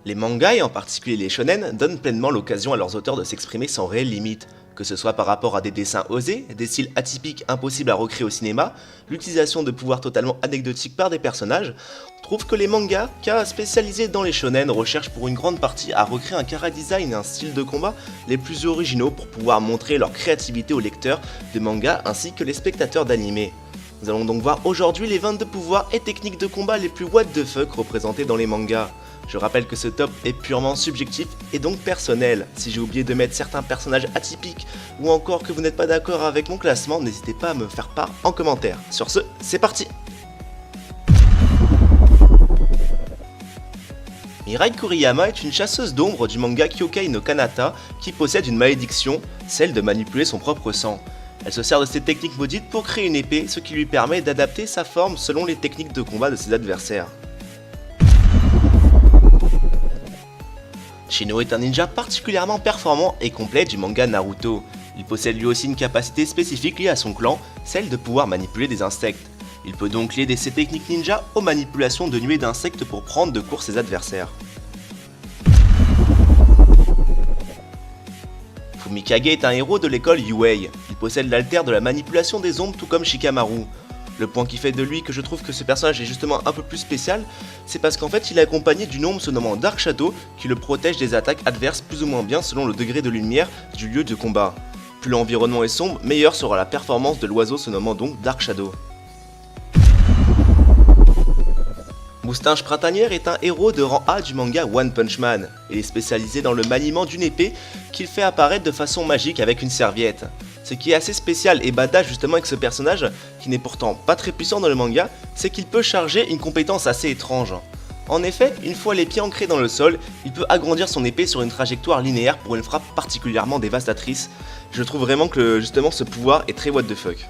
Les mangas, et en particulier les shonen, donnent pleinement l'occasion à leurs auteurs de s'exprimer sans réelle limite, que ce soit par rapport à des dessins osés, des styles atypiques impossibles à recréer au cinéma, l'utilisation de pouvoirs totalement anecdotiques par des personnages. On trouve que les mangas, cas spécialisés dans les shonen, recherchent pour une grande partie à recréer un chara-design et un style de combat les plus originaux pour pouvoir montrer leur créativité aux lecteurs de mangas ainsi que les spectateurs d'anime. Nous allons donc voir aujourd'hui les 22 pouvoirs et techniques de combat les plus what the fuck représentés dans les mangas. Je rappelle que ce top est purement subjectif et donc personnel. Si j'ai oublié de mettre certains personnages atypiques ou encore que vous n'êtes pas d'accord avec mon classement, n'hésitez pas à me faire part en commentaire. Sur ce, c'est parti! Mirai Kuriyama est une chasseuse d'ombre du manga Kyokai no Kanata qui possède une malédiction, celle de manipuler son propre sang. Elle se sert de cette technique maudite pour créer une épée, ce qui lui permet d'adapter sa forme selon les techniques de combat de ses adversaires. Shino est un ninja particulièrement performant et complet du manga Naruto. Il possède lui aussi une capacité spécifique liée à son clan, celle de pouvoir manipuler des insectes. Il peut donc lier ses techniques ninja aux manipulations de nuées d'insectes pour prendre de court ses adversaires. Fumikage est un héros de l'école Yuei. Il possède l'altère de la manipulation des ombres tout comme Shikamaru. Le point qui fait de lui que je trouve que ce personnage est justement un peu plus spécial, c'est parce qu'en fait il est accompagné d'une ombre se nommant Dark Shadow qui le protège des attaques adverses plus ou moins bien selon le degré de lumière du lieu de combat. Plus l'environnement est sombre, meilleure sera la performance de l'oiseau se nommant donc Dark Shadow. Moustache Printanière est un héros de rang A du manga One Punch Man. Il est spécialisé dans le maniement d'une épée qu'il fait apparaître de façon magique avec une serviette. Ce qui est assez spécial et badass justement avec ce personnage, qui n'est pourtant pas très puissant dans le manga, c'est qu'il peut charger une compétence assez étrange. En effet, une fois les pieds ancrés dans le sol, il peut agrandir son épée sur une trajectoire linéaire pour une frappe particulièrement dévastatrice. Je trouve vraiment que justement ce pouvoir est très what the fuck.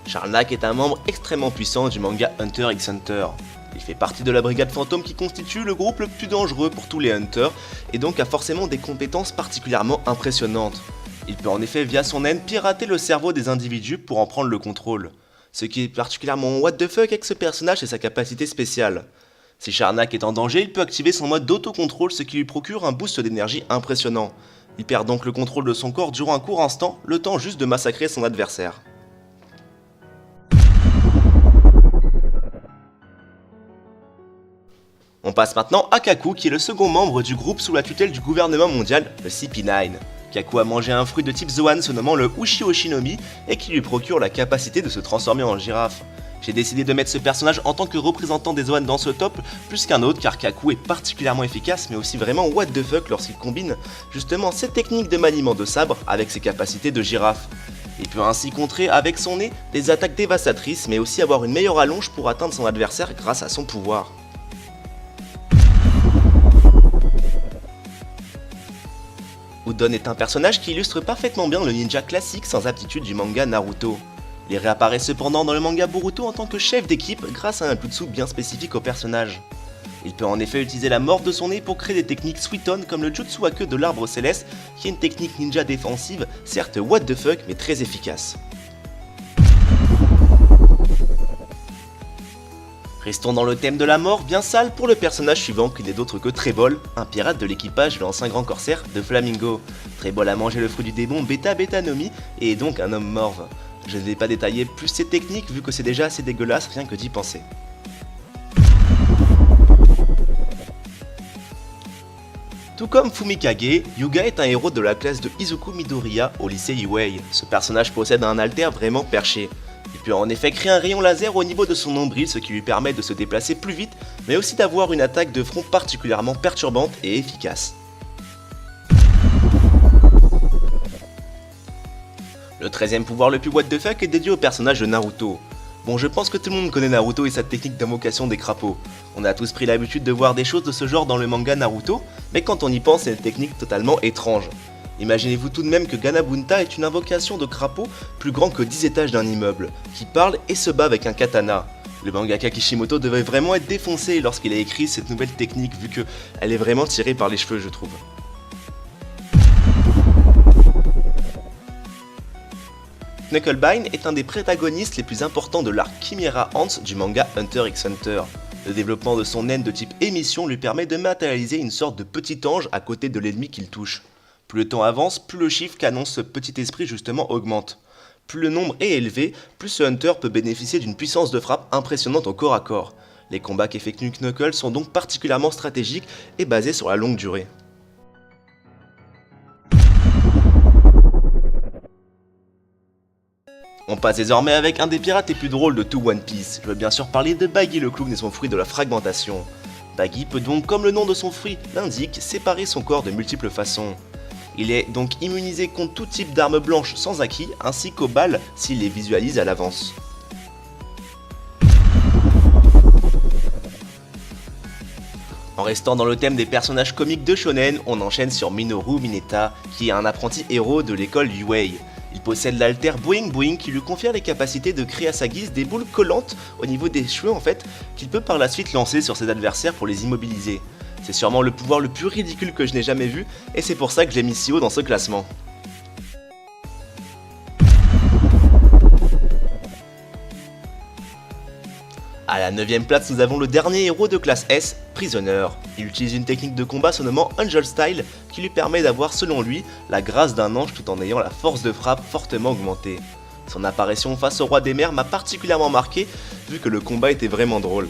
Charnak est un membre extrêmement puissant du manga Hunter x Hunter. Il fait partie de la brigade fantôme qui constitue le groupe le plus dangereux pour tous les hunters et donc a forcément des compétences particulièrement impressionnantes. Il peut en effet via son haine pirater le cerveau des individus pour en prendre le contrôle. Ce qui est particulièrement what the fuck avec ce personnage, c'est sa capacité spéciale. Si Charnak est en danger, il peut activer son mode d'autocontrôle, ce qui lui procure un boost d'énergie impressionnant. Il perd donc le contrôle de son corps durant un court instant, le temps juste de massacrer son adversaire. On passe maintenant à Kaku qui est le second membre du groupe sous la tutelle du gouvernement mondial, le CP9. Kaku a mangé un fruit de type Zoan se nommant le Ushi Oshinomi et qui lui procure la capacité de se transformer en girafe. J'ai décidé de mettre ce personnage en tant que représentant des Zoan dans ce top plus qu'un autre car Kaku est particulièrement efficace mais aussi vraiment what the fuck lorsqu'il combine justement ses techniques de maniement de sabre avec ses capacités de girafe. Il peut ainsi contrer avec son nez des attaques dévastatrices mais aussi avoir une meilleure allonge pour atteindre son adversaire grâce à son pouvoir. Udon est un personnage qui illustre parfaitement bien le ninja classique sans aptitude du manga Naruto. Il réapparaît cependant dans le manga Boruto en tant que chef d'équipe grâce à un jutsu bien spécifique au personnage. Il peut en effet utiliser la morphe de son nez pour créer des techniques Suiton comme le jutsu à queue de l'arbre céleste qui est une technique ninja défensive, certes what the fuck mais très efficace. Restons dans le thème de la mort bien sale pour le personnage suivant qui n'est d'autre que Trebol, un pirate de l'équipage de l'ancien grand corsaire de Flamingo. Trebol a mangé le fruit du démon Beta Betanomi et est donc un homme morve. Je ne vais pas détailler plus ses techniques vu que c'est déjà assez dégueulasse rien que d'y penser. Tout comme Fumikage, Yuga est un héros de la classe de Izuku Midoriya au lycée Yuei. Ce personnage possède un alter vraiment perché. Il peut en effet créer un rayon laser au niveau de son nombril, ce qui lui permet de se déplacer plus vite, mais aussi d'avoir une attaque de front particulièrement perturbante et efficace. Le 13e pouvoir le plus what the fuck est dédié au personnage de Naruto. Bon, je pense que tout le monde connaît Naruto et sa technique d'invocation des crapauds. On a tous pris l'habitude de voir des choses de ce genre dans le manga Naruto, mais quand on y pense, c'est une technique totalement étrange. Imaginez-vous tout de même que Ganabunta est une invocation de crapaud plus grand que 10 étages d'un immeuble, qui parle et se bat avec un katana. Le mangaka Kishimoto devait vraiment être défoncé lorsqu'il a écrit cette nouvelle technique, vu qu'elle est vraiment tirée par les cheveux, je trouve. Knucklebine est un des protagonistes les plus importants de l'arc Chimera Ants du manga Hunter x Hunter. Le développement de son naine de type émission lui permet de matérialiser une sorte de petit ange à côté de l'ennemi qu'il touche. Plus le temps avance, plus le chiffre qu'annonce ce petit esprit justement augmente. Plus le nombre est élevé, plus ce Hunter peut bénéficier d'une puissance de frappe impressionnante au corps à corps. Les combats qu'effectue Knuckles sont donc particulièrement stratégiques et basés sur la longue durée. On passe désormais avec un des pirates les plus drôles de tout One Piece. Je veux bien sûr parler de Baggy le clown et son fruit de la fragmentation. Baggy peut donc, comme le nom de son fruit l'indique, séparer son corps de multiples façons. Il est donc immunisé contre tout type d'armes blanches sans acquis, ainsi qu'aux balles s'il les visualise à l'avance. En restant dans le thème des personnages comiques de shonen, on enchaîne sur Minoru Mineta, qui est un apprenti héros de l'école Yuei. Il possède l'alter Boing Boing qui lui confère les capacités de créer à sa guise des boules collantes au niveau des cheveux qu'il peut par la suite lancer sur ses adversaires pour les immobiliser. C'est sûrement le pouvoir le plus ridicule que je n'ai jamais vu et c'est pour ça que je l'ai mis si haut dans ce classement. À la 9ème place, nous avons le dernier héros de classe S, Prisoner. Il utilise une technique de combat se nommant Angel Style qui lui permet d'avoir, selon lui, la grâce d'un ange tout en ayant la force de frappe fortement augmentée. Son apparition face au roi des mers m'a particulièrement marqué vu que le combat était vraiment drôle.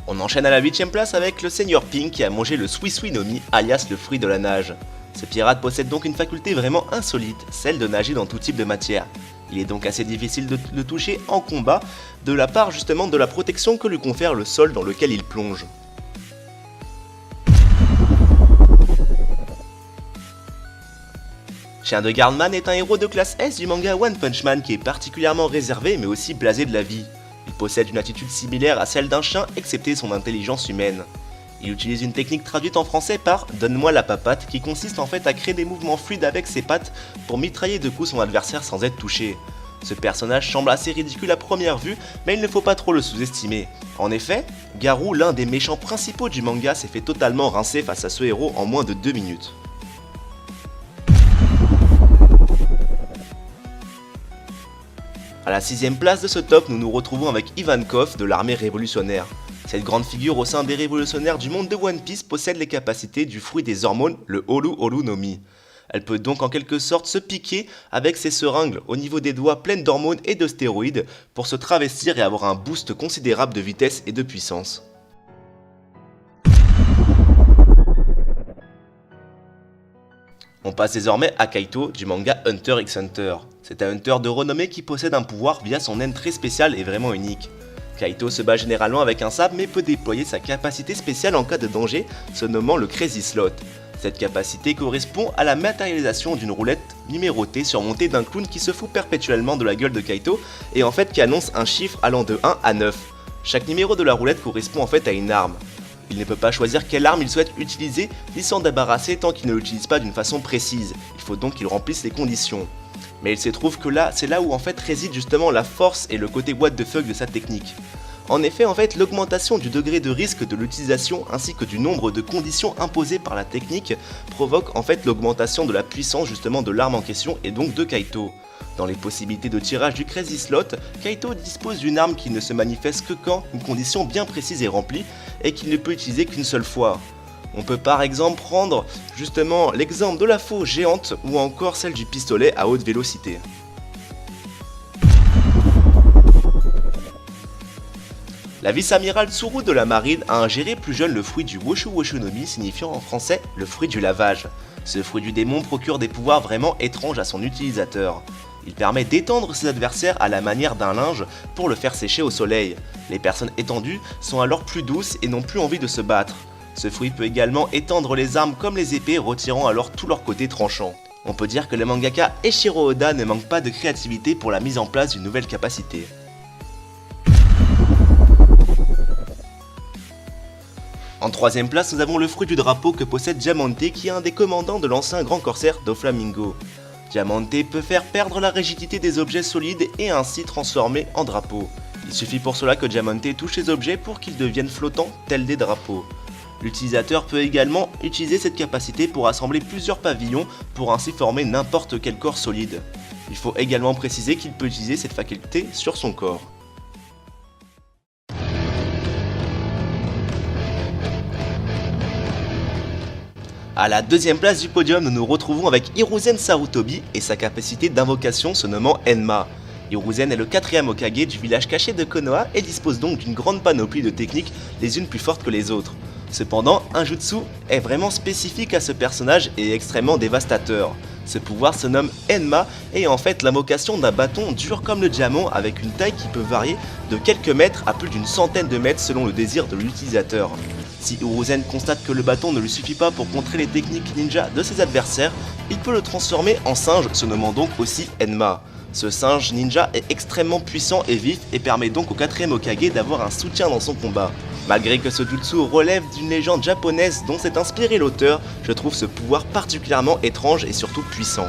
On enchaîne à la 8ème place avec le Seigneur Pink qui a mangé le Suisui no Mi, alias le fruit de la nage. Ce pirate possède donc une faculté vraiment insolite, celle de nager dans tout type de matière. Il est donc assez difficile de le toucher en combat, de la part justement de la protection que lui confère le sol dans lequel il plonge. Chien de Gardeman est un héros de classe S du manga One Punch Man qui est particulièrement réservé mais aussi blasé de la vie. Il possède une attitude similaire à celle d'un chien excepté son intelligence humaine. Il utilise une technique traduite en français par « donne-moi la papate » qui consiste en fait à créer des mouvements fluides avec ses pattes pour mitrailler de coups son adversaire sans être touché. Ce personnage semble assez ridicule à première vue, mais il ne faut pas trop le sous-estimer. En effet, Garou, l'un des méchants principaux du manga, s'est fait totalement rincer face à ce héros en moins de 2 minutes. A la 6ème place de ce top, nous nous retrouvons avec Ivankov de l'armée révolutionnaire. Cette grande figure au sein des révolutionnaires du monde de One Piece possède les capacités du fruit des hormones, le Holu Holu no Mi. Elle peut donc en quelque sorte se piquer avec ses seringues au niveau des doigts pleines d'hormones et de stéroïdes pour se travestir et avoir un boost considérable de vitesse et de puissance. On passe désormais à Kaito du manga Hunter x Hunter. C'est un Hunter de renommée qui possède un pouvoir via son naine très spéciale et vraiment unique. Kaito se bat généralement avec un sabre mais peut déployer sa capacité spéciale en cas de danger, se nommant le Crazy Slot. Cette capacité correspond à la matérialisation d'une roulette numérotée surmontée d'un clown qui se fout perpétuellement de la gueule de Kaito et en fait qui annonce un chiffre allant de 1 à 9. Chaque numéro de la roulette correspond en fait à une arme. Il ne peut pas choisir quelle arme il souhaite utiliser ni s'en débarrasser tant qu'il ne l'utilise pas d'une façon précise, il faut donc qu'il remplisse les conditions. Mais il se trouve que là, c'est là où en fait réside justement la force et le côté what the fuck de sa technique. En effet, l'augmentation du degré de risque de l'utilisation ainsi que du nombre de conditions imposées par la technique provoque en fait l'augmentation de la puissance justement de l'arme en question et donc de Kaito. Dans les possibilités de tirage du Crazy Slot, Kaito dispose d'une arme qui ne se manifeste que quand une condition bien précise est remplie et qu'il ne peut utiliser qu'une seule fois. On peut par exemple prendre justement l'exemple de la faux géante ou encore celle du pistolet à haute vélocité. La vice-amiral Tsuru de la marine a ingéré plus jeune le fruit du Woshu Woshu no Mi, signifiant en français le fruit du lavage. Ce fruit du démon procure des pouvoirs vraiment étranges à son utilisateur. Il permet d'étendre ses adversaires à la manière d'un linge pour le faire sécher au soleil. Les personnes étendues sont alors plus douces et n'ont plus envie de se battre. Ce fruit peut également étendre les armes comme les épées, retirant alors tout leur côté tranchant. On peut dire que le mangaka Eiichiro Oda ne manque pas de créativité pour la mise en place d'une nouvelle capacité. En troisième place, nous avons le fruit du drapeau que possède Diamante, qui est un des commandants de l'ancien grand corsaire Doflamingo. Diamante peut faire perdre la rigidité des objets solides et ainsi transformer en drapeau. Il suffit pour cela que Diamante touche ces objets pour qu'ils deviennent flottants tels des drapeaux. L'utilisateur peut également utiliser cette capacité pour assembler plusieurs pavillons pour ainsi former n'importe quel corps solide. Il faut également préciser qu'il peut utiliser cette faculté sur son corps. A la deuxième place du podium, nous nous retrouvons avec Hiruzen Sarutobi et sa capacité d'invocation se nommant Enma. Hiruzen est le 4e Hokage du village caché de Konoha et dispose donc d'une grande panoplie de techniques, les unes plus fortes que les autres. Cependant, un jutsu est vraiment spécifique à ce personnage et extrêmement dévastateur. Ce pouvoir se nomme Enma et est en fait l'invocation d'un bâton dur comme le diamant avec une taille qui peut varier de quelques mètres à plus d'une centaine de mètres selon le désir de l'utilisateur. Si Hiruzen constate que le bâton ne lui suffit pas pour contrer les techniques ninja de ses adversaires, il peut le transformer en singe, se nommant donc aussi Enma. Ce singe ninja est extrêmement puissant et vif et permet donc au 4e Hokage d'avoir un soutien dans son combat. Malgré que ce jutsu relève d'une légende japonaise dont s'est inspiré l'auteur, je trouve ce pouvoir particulièrement étrange et surtout puissant.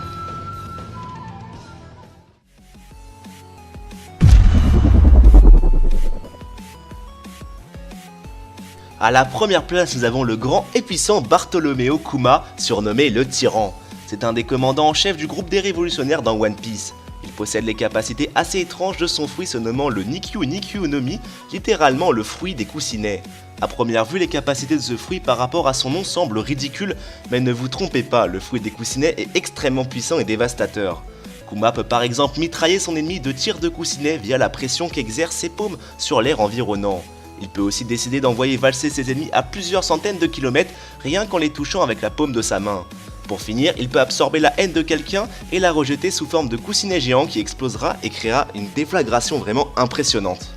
A la première place, nous avons le grand et puissant Bartolomeo Kuma, surnommé le Tyran. C'est un des commandants en chef du groupe des révolutionnaires dans One Piece. Il possède les capacités assez étranges de son fruit se nommant le Nikyu Nikyu no Mi, littéralement le fruit des coussinets. A première vue, les capacités de ce fruit par rapport à son nom semblent ridicules, mais ne vous trompez pas, le fruit des coussinets est extrêmement puissant et dévastateur. Kuma peut par exemple mitrailler son ennemi de tirs de coussinets via la pression qu'exercent ses paumes sur l'air environnant. Il peut aussi décider d'envoyer valser ses ennemis à plusieurs centaines de kilomètres rien qu'en les touchant avec la paume de sa main. Pour finir, il peut absorber la haine de quelqu'un et la rejeter sous forme de coussinet géant qui explosera et créera une déflagration vraiment impressionnante.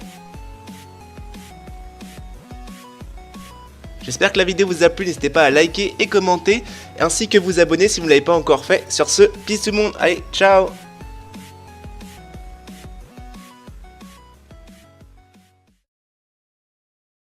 J'espère que la vidéo vous a plu, n'hésitez pas à liker et commenter, ainsi que vous abonner si vous ne l'avez pas encore fait. Sur ce, peace tout le monde, allez, ciao!